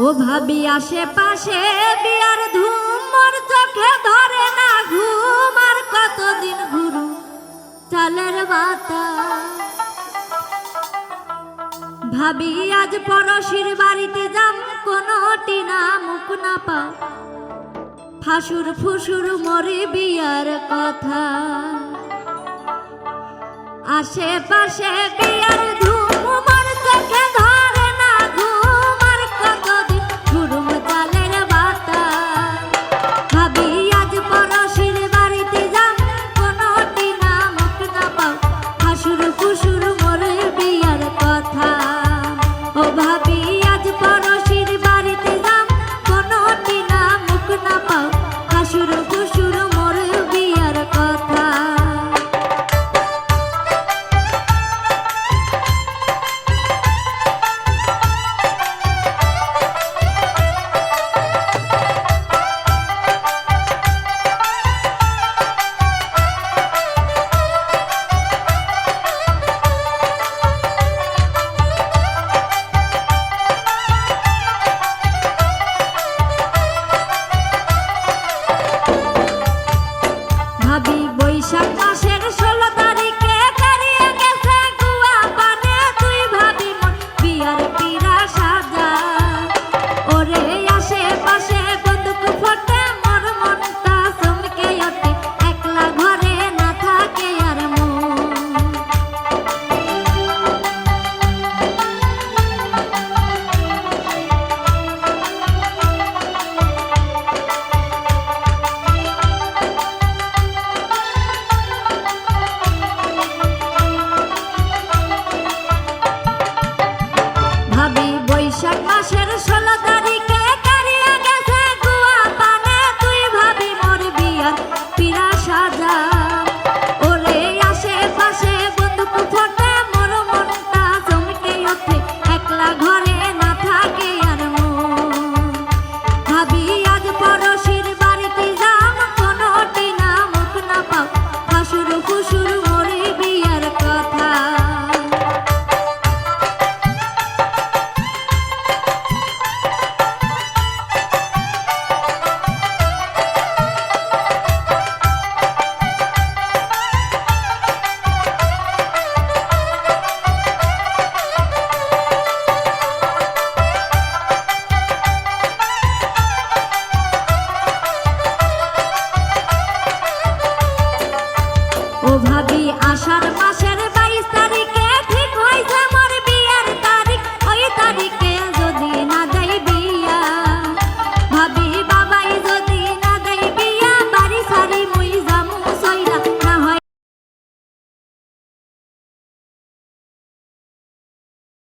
ও ভাবি আশেপাশে বিয়ার ধুম, মোর চোখে ধরে না ঘুম। আর কতদিন ঘুরু চালের বাতা। ভাবি আজ পড়শির বাড়িতে যাম, কোনো টিনা মুখ না পাও। ফাসুর ফুসুর মরে বিয়ার কথা। আশেপাশে বিয়ার ধুম, মোর চোখে ধরে না ঘুম। আর কতদিন ঘুরুম চালের বাতা। ভাবি আজ পড়শির বাড়িতে যাম, কোনো টিনা মুখ না পাও। ফাসুর ফুসুর মরে বিয়ার কথা। ও ভাবি আজ পড়শির বাড়িতে যাম, কোনো টিনা মুখ না পাও। ফাসুর ফুসুর মরে বিয়ার কথা। ভাবি বৈশাখ মাসের 16 তারিখে দাঁড়িয়ে গেছে গুয়া পানে। তুই ভাবি মন বিয়ার পিরা সাজা। ওরে আশেপাশে বন্দুক ফোটে, মোর মনটা চমকে ওঠে। একলা ঘরে না থাকে আর মন। ভাবি বৈশাখ মাসে